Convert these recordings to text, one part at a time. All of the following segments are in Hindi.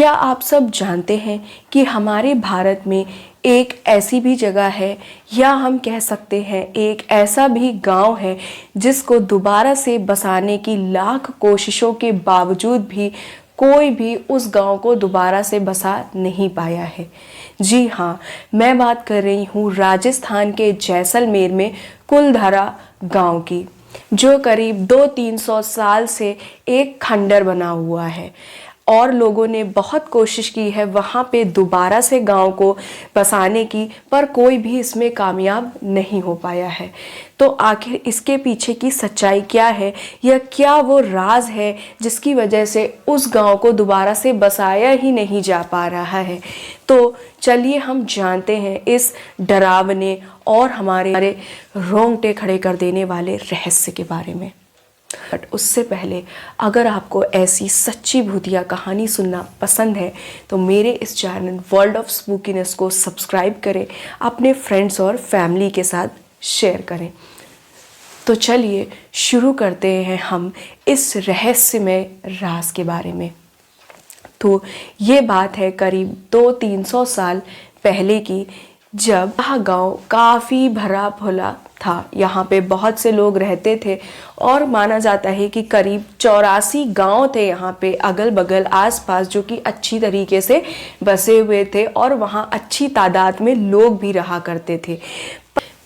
क्या आप सब जानते हैं कि हमारे भारत में एक ऐसी भी जगह है, या हम कह सकते हैं एक ऐसा भी गांव है जिसको दोबारा से बसाने की लाख कोशिशों के बावजूद भी कोई भी उस गांव को दोबारा से बसा नहीं पाया है। जी हाँ, मैं बात कर रही हूँ राजस्थान के जैसलमेर में कुलधरा गांव की, जो करीब 200-300 साल से एक खंडर बना हुआ है और लोगों ने बहुत कोशिश की है वहाँ पे दोबारा से गांव को बसाने की, पर कोई भी इसमें कामयाब नहीं हो पाया है। तो आखिर इसके पीछे की सच्चाई क्या है, या क्या वो राज है जिसकी वजह से उस गांव को दोबारा से बसाया ही नहीं जा पा रहा है। तो चलिए हम जानते हैं इस डरावने और हमारे रोंगटे खड़े कर देने वाले रहस्य के बारे में। बट उससे पहले, अगर आपको ऐसी सच्ची भूतिया कहानी सुनना पसंद है तो मेरे इस चैनल वर्ल्ड ऑफ स्पूकीनेस को सब्सक्राइब करें, अपने फ्रेंड्स और फैमिली के साथ शेयर करें। तो चलिए शुरू करते हैं हम इस रहस्यमय राज के बारे में। तो ये बात है करीब 200-300 साल पहले की, जब यह गांव काफ़ी भरा भरा था। यहाँ पे बहुत से लोग रहते थे और माना जाता है कि करीब 84 गांव थे यहाँ पे अगल बगल आसपास, जो कि अच्छी तरीके से बसे हुए थे और वहाँ अच्छी तादाद में लोग भी रहा करते थे।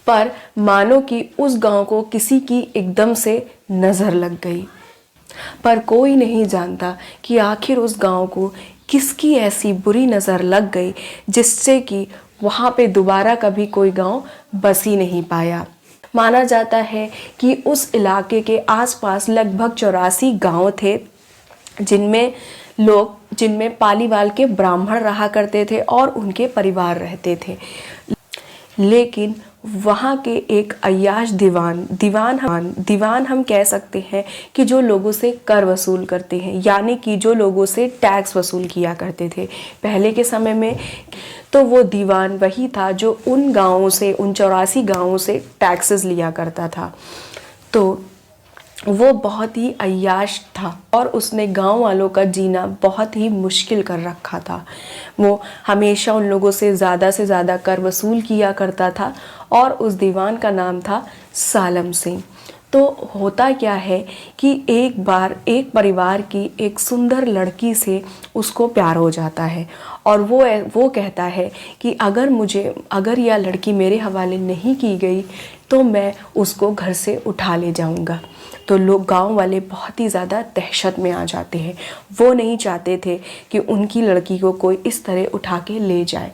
पर मानो कि उस गांव को किसी की एकदम से नज़र लग गई, पर कोई नहीं जानता कि आखिर उस गांव को किसकी ऐसी बुरी नज़र लग गई जिससे कि वहाँ पे दोबारा कभी कोई गांव बस ही नहीं पाया। माना जाता है कि उस इलाके के आसपास लगभग 84 गांव थे जिनमें पालीवाल के ब्राह्मण रहा करते थे और उनके परिवार रहते थे। लेकिन वहाँ के एक अय्याश दीवान हम कह सकते हैं कि जो लोगों से कर वसूल करते हैं, यानी कि जो लोगों से टैक्स वसूल किया करते थे पहले के समय में, तो वो दीवान वही था जो उन 84 गांवों से टैक्सेस लिया करता था। तो वो बहुत ही अय्याश था और उसने गांव वालों का जीना बहुत ही मुश्किल कर रखा था। वो हमेशा उन लोगों से ज़्यादा कर वसूल किया करता था और उस दीवान का नाम था सालम सिंह। तो होता क्या है कि एक बार एक परिवार की एक सुंदर लड़की से उसको प्यार हो जाता है और वो कहता है कि अगर यह लड़की मेरे हवाले नहीं की गई तो मैं उसको घर से उठा ले जाऊंगा। तो लोग, गांव वाले बहुत ही ज़्यादा दहशत में आ जाते हैं। वो नहीं चाहते थे कि उनकी लड़की को कोई इस तरह उठा के ले जाए।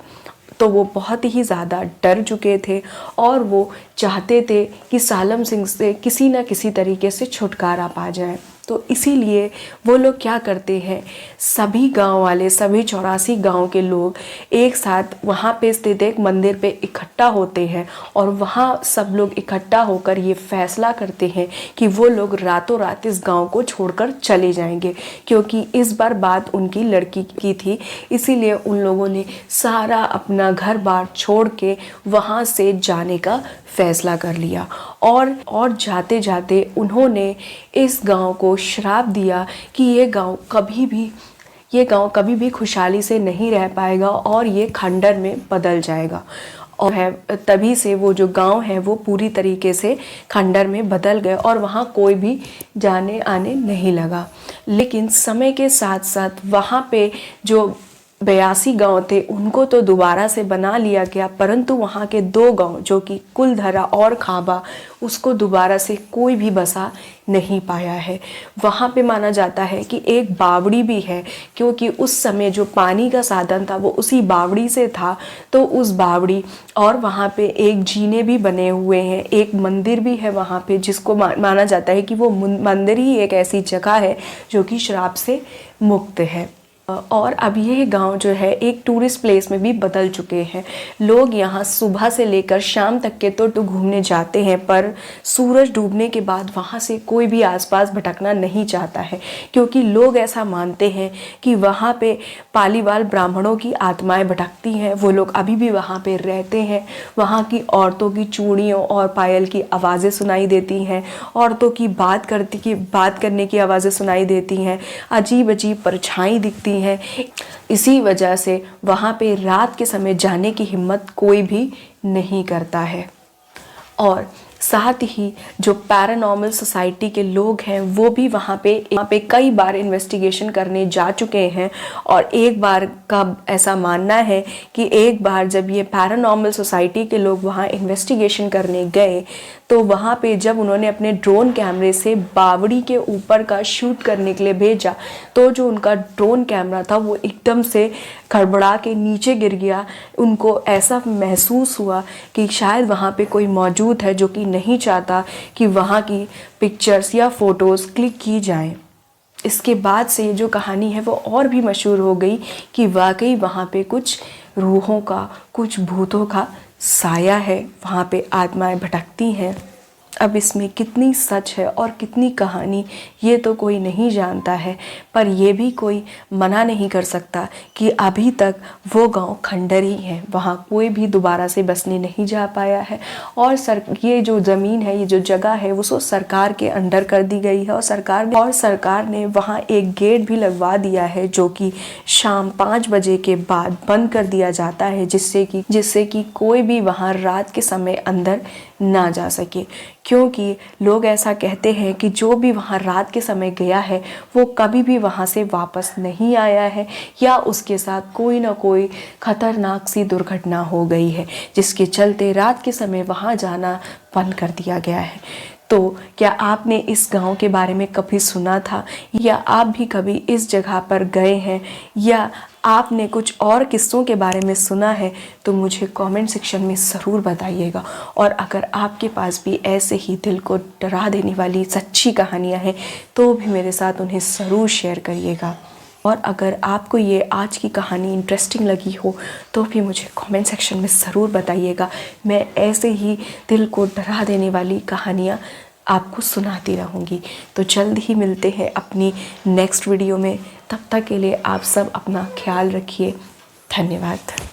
तो वो बहुत ही ज़्यादा डर चुके थे और वो चाहते थे कि सालम सिंह से किसी न किसी तरीके से छुटकारा पा जाए। तो इसीलिए वो लोग क्या करते हैं, सभी गांव वाले, सभी 84 गांव के लोग एक साथ वहाँ पे स्थित एक मंदिर पे इकट्ठा होते हैं और वहाँ सब लोग इकट्ठा होकर ये फैसला करते हैं कि वो लोग रातों रात इस गांव को छोड़कर चले जाएंगे, क्योंकि इस बार बात उनकी लड़की की थी। इसीलिए उन लोगों ने सारा अपना घर बार छोड़ के वहाँ से जाने का फैसला कर लिया और जाते जाते उन्होंने इस गांव को श्राप दिया कि ये गांव कभी भी खुशहाली से नहीं रह पाएगा और ये खंडर में बदल जाएगा। और तभी से वो जो गांव है वो पूरी तरीके से खंडर में बदल गए और वहाँ कोई भी जाने आने नहीं लगा। लेकिन समय के साथ साथ वहाँ पे जो 82 गांव थे उनको तो दोबारा से बना लिया गया, परंतु वहाँ के 2 गांव जो कि कुलधरा और खाबा, उसको दोबारा से कोई भी बसा नहीं पाया है। वहाँ पे माना जाता है कि एक बावड़ी भी है, क्योंकि उस समय जो पानी का साधन था वो उसी बावड़ी से था। तो उस बावड़ी और वहाँ पे एक जीने भी बने हुए हैं, एक मंदिर भी है वहाँ पे, जिसको माना जाता है कि वो मंदिर ही एक ऐसी जगह है जो कि श्राप से मुक्त है। और अब ये गांव जो है एक टूरिस्ट प्लेस में भी बदल चुके हैं। लोग यहाँ सुबह से लेकर शाम तक के तो घूमने जाते हैं, पर सूरज डूबने के बाद वहाँ से कोई भी आसपास भटकना नहीं चाहता है, क्योंकि लोग ऐसा मानते हैं कि वहाँ पे पालीवाल ब्राह्मणों की आत्माएं भटकती हैं। वो लोग अभी भी वहाँ पे रहते हैं। वहाँ की औरतों की चूड़ियों और पायल की आवाज़ें सुनाई देती हैं, औरतों की बात करने की आवाज़ें सुनाई देती हैं, अजीब अजीब परछाई दिखती नहीं है। इसी वजह से वहाँ पे रात के समय जाने की हिम्मत कोई भी नहीं करता है। और साथ ही जो पैरानॉर्मल सोसाइटी के लोग हैं वो भी वहाँ पे कई बार इन्वेस्टिगेशन करने जा चुके हैं। और एक बार का ऐसा मानना है कि एक बार जब ये पैरानॉर्मल सोसाइटी के लोग वहाँ इन्वेस्टिगेशन करने गए तो वहाँ पे जब उन्होंने अपने ड्रोन कैमरे से बावड़ी के ऊपर का शूट करने के लिए भेजा तो जो उनका ड्रोन कैमरा था वो एकदम से खड़बड़ा के नीचे गिर गया। उनको ऐसा महसूस हुआ कि शायद वहाँ पे कोई मौजूद है जो कि नहीं चाहता कि वहाँ की पिक्चर्स या फ़ोटोज़ क्लिक की जाएं। इसके बाद से ये जो कहानी है वो और भी मशहूर हो गई कि वाकई वहाँ पे कुछ रूहों का, कुछ भूतों का साया है, वहाँ पे आत्माएं भटकती हैं। अब इसमें कितनी सच है और कितनी कहानी ये तो कोई नहीं जानता है, पर ये भी कोई मना नहीं कर सकता कि अभी तक वो गांव खंडर ही है, वहाँ कोई भी दोबारा से बसने नहीं जा पाया है। और ये जो ज़मीन है, ये जो जगह है वो सरकार के अंडर कर दी गई है। और सरकार ने वहाँ एक गेट भी लगवा दिया है जो कि शाम 5 बजे के बाद बंद कर दिया जाता है, जिससे कि कोई भी वहाँ रात के समय अंदर ना जा सके। क्योंकि लोग ऐसा कहते हैं कि जो भी वहाँ रात के समय गया है वो कभी भी वहाँ से वापस नहीं आया है, या उसके साथ कोई ना कोई खतरनाक सी दुर्घटना हो गई है जिसके चलते रात के समय वहाँ जाना बंद कर दिया गया है। तो क्या आपने इस गांव के बारे में कभी सुना था, या आप भी कभी इस जगह पर गए हैं, या आपने कुछ और किस्सों के बारे में सुना है, तो मुझे कमेंट सेक्शन में ज़रूर बताइएगा। और अगर आपके पास भी ऐसे ही दिल को डरा देने वाली सच्ची कहानियाँ हैं तो भी मेरे साथ उन्हें ज़रूर शेयर करिएगा। और अगर आपको ये आज की कहानी इंटरेस्टिंग लगी हो तो भी मुझे कमेंट सेक्शन में ज़रूर बताइएगा। मैं ऐसे ही दिल को डरा देने वाली कहानियाँ आपको सुनाती रहूँगी। तो जल्द ही मिलते हैं अपनी नेक्स्ट वीडियो में। तब तक के लिए आप सब अपना ख्याल रखिए। धन्यवाद।